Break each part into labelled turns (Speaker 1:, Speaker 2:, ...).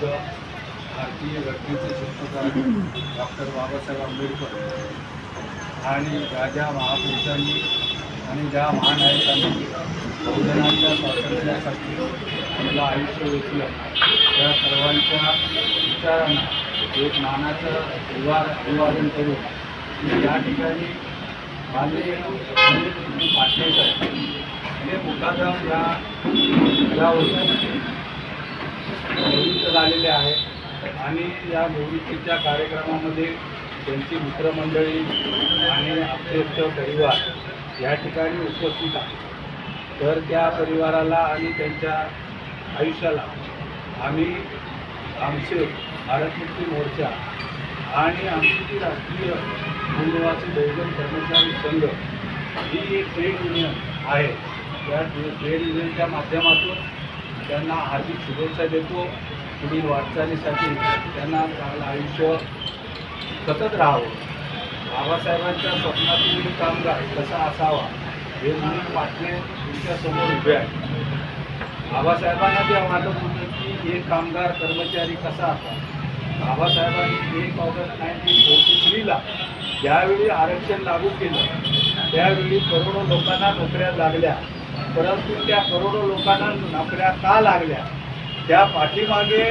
Speaker 1: बुद्ध, भारतीय घटनेचे शिल्पकार डॉक्टर बाबासाहेब आंबेडकर आणि ज्या महापुरुषांनी आणि ज्या महानायकांनी बहुजनांच्या स्वातंत्र्यासाठी आपलं आयुष्य वेचलं, त्या सर्वांच्या विचारांना एक मानाचं अभिवादन करून या ठिकाणी माननीय पाटणेकर हे मुकादम या निवृत्त झालेले आहेत आणि या निवृत्तीच्या कार्यक्रमामध्ये त्यांची मित्रमंडळी आणि आपलेष्ट परिवार या ठिकाणी उपस्थित आहे. तर त्या परिवाराला आणि त्यांच्या आयुष्याला आम्ही आमचे भारतमुक्ती मोर्चा आणि आमची राष्ट्रीय मूलनिवासी बहुजन कर्मचारी संघ ही एक ट्रेड युनियन आहे. या ट्रेड युनियनच्या माध्यमातून त्यांना हार्दिक शुभेच्छा देतो. पुढील वाटचालीसाठी त्यांना चांगलं आयुष्य सतत राहावं. बाबासाहेबांच्या स्वप्नातील कामगार कसा असावा हे म्हणून पाटणे तुमच्यासमोर उभे आहे. बाबासाहेबांना जे वाटत होतं की एक कामगार कर्मचारी कसा असावा. बाबासाहेबांनी 1 ऑगस्ट 1943ला ज्यावेळी आरक्षण लागू केलं त्यावेळी करोडो लोकांना नोकऱ्या लागल्या, परंतु त्या करोडो लोकांना नोकऱ्या का लागल्या त्या पाठीमागे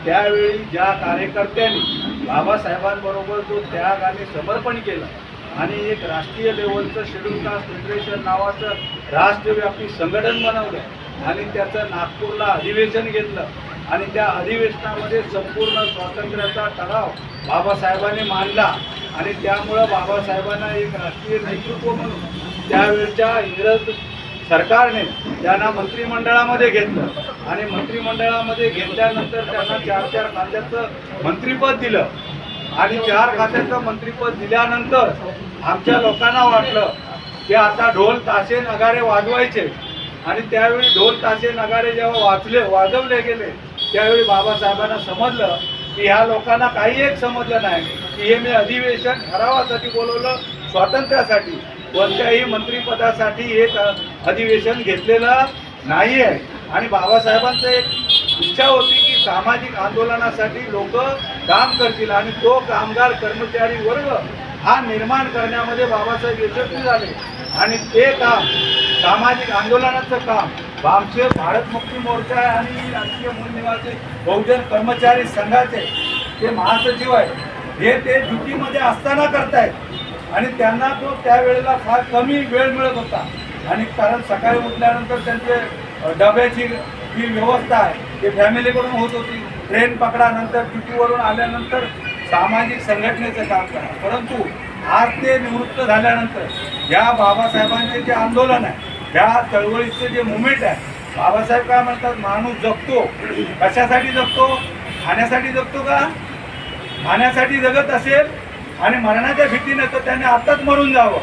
Speaker 1: त्यावेळी ज्या कार्यकर्त्यांनी बाबासाहेबांबरोबर जो त्याग आणि समर्पण केलं आणि एक राष्ट्रीय लेवलचं शेड्यूल कास्ट फेडरेशन नावाचं राष्ट्रव्यापी संघटन बनवलं आणि त्याचं नागपूरला अधिवेशन घेतलं आणि त्या अधिवेशनामध्ये संपूर्ण स्वातंत्र्याचा ठराव बाबासाहेबांनी मांडला आणि त्यामुळं बाबासाहेबांना एक राष्ट्रीय नेतृत्व म्हणून त्यावेळच्या इंग्रज सरकारने त्यांना मंत्रिमंडळामध्ये घेतलं आणि मंत्रिमंडळामध्ये घेतल्यानंतर त्यांना 4 खात्याचं मंत्रिपद दिलं आणि 4 खात्याचं मंत्रिपद दिल्यानंतर आमच्या लोकांना वाटलं की आता ढोल ताशे नगारे वाजवायचे आणि त्यावेळी ढोल ताशे नगारे जेव्हा वाजवले गेले त्यावेळी बाबासाहेबांना समजलं की ह्या लोकांना काही एक समजलं नाही की हे मी अधिवेशन ठरावासाठी बोलवलं, स्वातंत्र्यासाठी, कोणत्याही मंत्रिपदासाठी एक अधिवेशन घेतलेलं नाही आहे. आणि बाबासाहेबांचं एक इच्छा होती की सामाजिक आंदोलनासाठी लोक काम करतील आणि तो कामगार कर्मचारी वर्ग हा निर्माण करण्यामध्ये बाबासाहेब यशस्वी झाले आणि ते काम सामाजिक आंदोलनाचं काम आमचे भारतमुक्ती मोर्चा आणि राष्ट्रीय मूलनिवासी बहुजन कर्मचारी संघाचे ते महासचिव आहेत हे ते ड्युटीमध्ये असताना करतायत आणि त्यांना तो त्यावेळेला फार कमी वेळ मिळत होता आणि कारण सकाळी उठल्यानंतर त्यांचे डब्याची जी व्यवस्था आहे ते फॅमिलीकडून होत होती. ट्रेन पकडानंतर ड्युटीवरून आल्यानंतर सामाजिक संघटनेचं काम करा. परंतु आज ते निवृत्त झाल्यानंतर या बाबासाहेबांचे जे आंदोलन आहे या चळवळीचं जे मुवमेंट आहे बाबासाहेब काय म्हणतात माणूस जगतो कशासाठी जगतो, खाण्यासाठी जगतो का, खाण्यासाठी जगत असेल आणि मरणाच्या भीतीने तर त्याने आताच मरून जावं.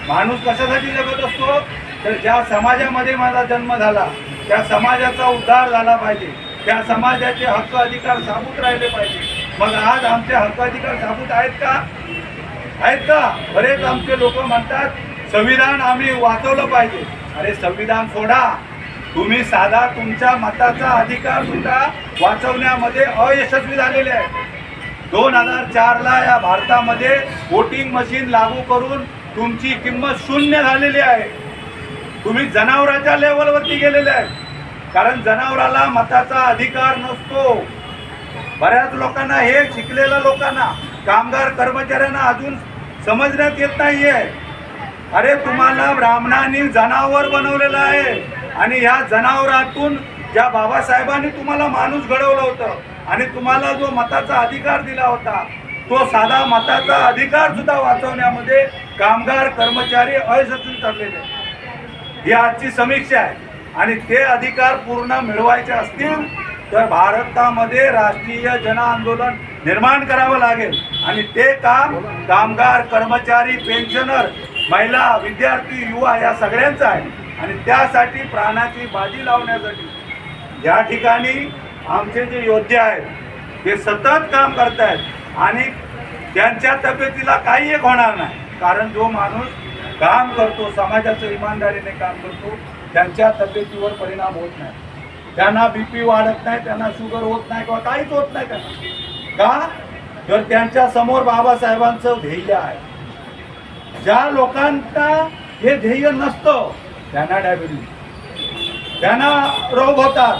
Speaker 1: माणूस कशासाठी जगत असतो तर ज्या समाजामध्ये माझा जन्म झाला त्या समाजाचा उद्धार झाला पाहिजे, त्या समाजाचे हक्क अधिकार साबूत राहिले पाहिजे. मग आज आमचे हक्क अधिकार साबूत आहेत का? बरेच आमचे लोक म्हणतात संविधान आम्ही वाचवलं पाहिजे. अरे संविधान सोडा, तुम्ही साधा तुमच्या मताचा अधिकार सुद्धा वाचवण्यामध्ये अयशस्वी झालेले आहे. 2004ला या भारतामध्ये वोटिंग मशीन लागू करून तुमची किंमत शून्य झालेली आहे. तुम्ही जनावराच्या लेवलवरती गेलेले आहे कारण जनावराला मताचा अधिकार नसतो. बऱ्याच लोकांना हे शिकलेल्या लोकांना कामगार कर्मचाऱ्यांना अजून समजण्यात येत नाहीये. अरे तुम्हाला ब्राह्मणांनी जनावर बनवलेलं आहे आणि ह्या जनावरातून ज्या बाबासाहेबांनी तुम्हाला माणूस घडवलं होतं आणि तुम्हाला जो मताचा अधिकार दिला होता तो साधा मताचा अधिकार सुद्धा वाचवण्यामध्ये कामगार कर्मचारी अयशस्वी ठरलेले. ही आजची समीक्षा आहे आणि ते अधिकार पूर्ण मिळवायचे असतील तर भारतामध्ये राष्ट्रीय जन आंदोलन निर्माण करावं लागेल आणि ते काम कामगार कर्मचारी पेन्शनर महिला विद्यार्थी युवा या सगळ्यांचं आहे आणि त्यासाठी प्राणाची बाजी लावण्यासाठी या ठिकाणी आमचे जे योद्धे आहेत ते सतत काम करत आहेत आणि त्यांच्या तब्येतीला काही एक होणार नाही कारण जो माणूस काम करतो समाजाचं इमानदारीने काम करतो त्यांच्या तब्येतीवर परिणाम होत नाही.
Speaker 2: त्यांना BP वाढत नाही, त्यांना शुगर होत नाही किंवा काहीच होत नाही त्यांना. का? तर त्यांच्या समोर बाबासाहेबांचं ध्येय आहे. ज्या लोकांना हे ध्येय नसतं त्यांना डायबिटीज, त्यांना रोग होतात.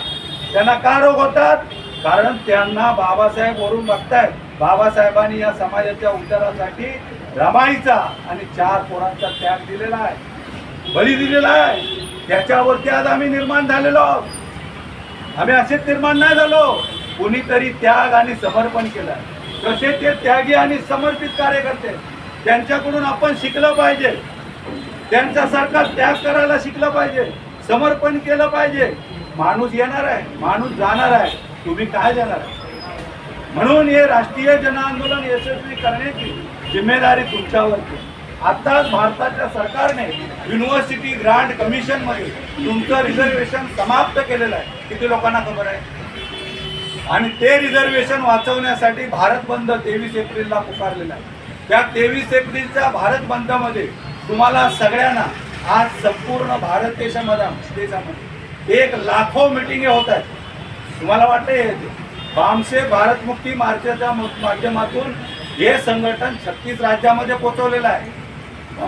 Speaker 2: त्यांना का रोग होतात? कारण त्यांना बाबासाहेब वरून बघतायत. बाबासाहेबांनी या समाजाच्या उद्धारासाठी रमाईचा आणि 4 पोरांचा त्याग दिलेला आहे, बळी दिलेला आहे. त्याच्यावरती आज आम्ही निर्माण झालेलो आहोत. आम्ही असेच निर्माण नाही झालो, कोणीतरी त्याग आणि समर्पण केलं. कसे ते त्यागी आणि समर्पित कार्यकर्ते, त्यांच्याकडून आपण शिकलं पाहिजे. त्यांच्यासारखा त्याग करायला शिकलं पाहिजे, समर्पण केलं पाहिजे. माणूस येणार आहे, माणूस जाणार आहे, तुम्ही काय देणार आहे? म्हणून हे राष्ट्रीय जन आंदोलन यशस्वी करण्याची जिम्मेदारी तुमच्यावरती. आताच भारताच्या सरकारने युनिव्हर्सिटी ग्रांट कमिशन मध्ये तुमचं रिझर्वेशन समाप्त केलेलं आहे. किती लोकांना खबर आहे? आणि ते रिझर्वेशन वाचवण्यासाठी भारत बंद 23 एप्रिलला पुकारलेला आहे. त्या 23 एप्रिलच्या भारत बंदमध्ये तुम्हाला सगळ्यांना आज संपूर्ण भारत देशामध्ये 1 लाखो मिटिंगे होत आहेत. तुम्हाला वाटते बामसे भारत मुक्ती मोर्चाच्या माध्यमातून हे संघटन 36 राज्यामध्ये पोहोचवलेलं आहे.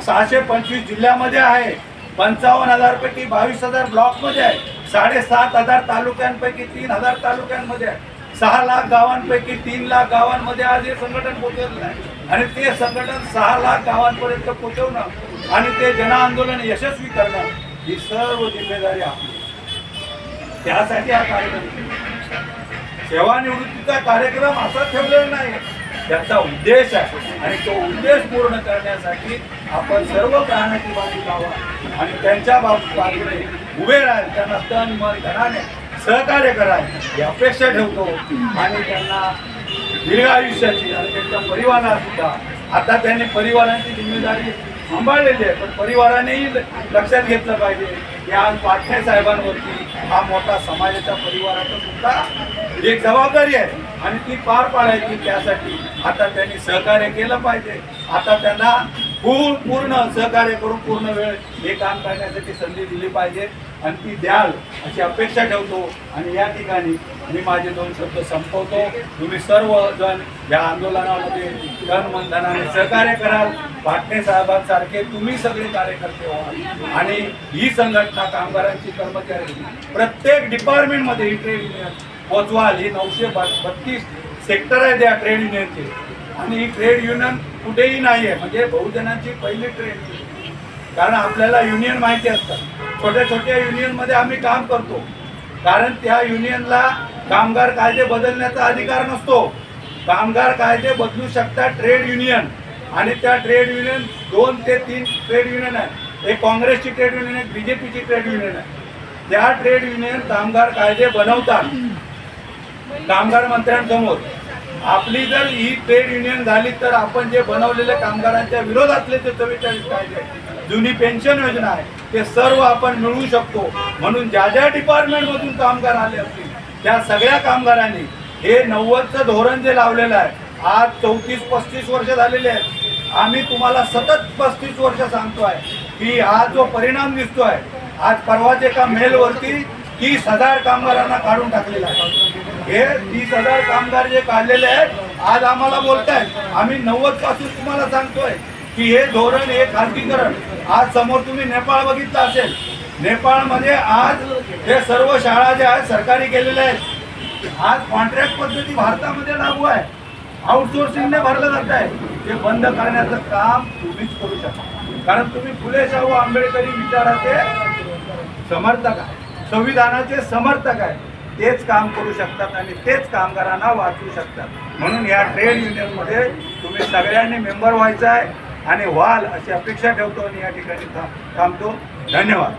Speaker 2: 625 जिल्ह्यामध्ये आहे. 55,000 पैकी 22,000 ब्लॉकमध्ये आहे. 7,500 तालुक्यांपैकी 3,000 तालुक्यांमध्ये आहे. 6 लाख गावांपैकी 3 लाख गावांमध्ये आज हे संघटन पोहोचवलेलं आहे. आणि ते संघटन 6 लाख गावांपर्यंत पोहोचवणं आणि ते जन आंदोलन यशस्वी करणं ही सर्व जिम्मेदारी आपली. त्यासाठी हा कार्यक्रम, सेवानिवृत्तीचा कार्यक्रम असा ठेवलेला नाही, त्याचा उद्देश आहे. आणि तो उद्देश पूर्ण करण्यासाठी आपण सर्व प्राणाची बाजू लावा आणि त्यांच्या बाजूने उभे राहाल, त्यांना तन मन धनाने सहकार्य कराल ही अपेक्षा ठेवतो. आणि त्यांना दीर्घ आयुष्याची आणि त्यांच्या परिवाराला सुद्धा, आता त्यांनी परिवारांची जिम्मेदारी सांभाळलेली आहे, पण परिवारानेही लक्षात घेतलं पाहिजे की आज पाटणे साहेबांवरती हा मोठा समाजाच्या परिवाराचा सुद्धा एक जबाबदारी आहे आणि ती पार पाडायची. त्यासाठी आता त्यांनी सहकार्य केलं पाहिजे. आता त्यांना पूर्ण सहकार्य करून पूर्ण वेळ हे काम करण्यासाठी संधी दिली पाहिजे आणि ती द्याल अशी अपेक्षा ठेवतो. आणि या ठिकाणी मी माझे 2 शब्द संपवतो. तुम्ही सर्वजण या आंदोलनामध्ये तन मन धनाने सहकार्य कराल. पाटणे साहेबांसारखे तुम्ही सगळे कार्यकर्ते व्हाल आणि ही संघटना कामगारांची, कर्मचाऱ्यांची प्रत्येक डिपार्टमेंटमध्ये ही ट्रेड युनियन पोचवाल. ही 932 सेक्टर आहे त्या ट्रेड युनियनचे आणि ही ट्रेड युनियन कुठेही नाही आहे. म्हणजे बहुजनांची पहिली ट्रेड युनियन. कारण आपल्याला युनियन माहिती असतात. छोट्या छोट्या युनियनमध्ये आम्ही काम करतो, कारण त्या युनियनला कामगार कायदे बदलण्याचा अधिकार नसतो. कामगार कायदे बदलू शकतात ट्रेड युनियन. आणि त्या ट्रेड युनियन 2 ते 3 ट्रेड युनियन आहे. एक काँग्रेसची ट्रेड युनियन आहे, BJPची ट्रेड युनियन आहे. त्या ट्रेड युनियन कामगार कायदे बनवतात कामगार मंत्र्यांसमोर. आपली जर ही ट्रेड युनियन झाली तर आपण जे बनवलेले कामगारांच्या विरोधातले जे 44 कायदे, जुनी पेन्शन योजना आहे, ते सर्व आपण मिळवू शकतो. म्हणून ज्या ज्या डिपार्टमेंटमधून कामगार आले असतील त्या सगळ्या कामगारांनी हे 90चं धोरण जे लावलेलं आहे, आज 34-35 वर्ष झालेले आहेत. आम्ही तुम्हाला सतत 35 वर्ष सांगतोय की हा जो परिणाम दिसतोय, आज परवाच एका मेलवरती 30,000 कामगारांना काढून टाकलेला आहे. हे 30,000 कामगार जे काढलेले आहेत आज आम्हाला बोलतायत. आम्ही 90 पासून तुम्हाला सांगतोय की हे धोरण, हे खासगीकरण. आज समोर तुम्ही नेपाळ बघितलं असेल. नेपाळमध्ये आज हे सर्व शाळा ज्या आहेत सरकारी केलेल्या आहेत. आज कॉन्ट्रॅक्ट पद्धती भारतामध्ये लागू आहे. आउटसोर्सिंगने भरलं जात आहे. ते बंद करण्याचं काम तुम्हीच करू शकता, कारण तुम्ही फुले शाहू आंबेडकरी विचाराचे समर्थक आहे, संविधानाचे समर्थक आहे. तेच काम करू शकतात आणि तेच कामगारांना वाचवू शकतात. म्हणून या ट्रेड युनियनमध्ये तुम्ही सगळ्यांनी मेंबर व्हायचं आहे आणि व्हाल अशी अपेक्षा ठेवतो आणि या ठिकाणी थांबतो. धन्यवाद.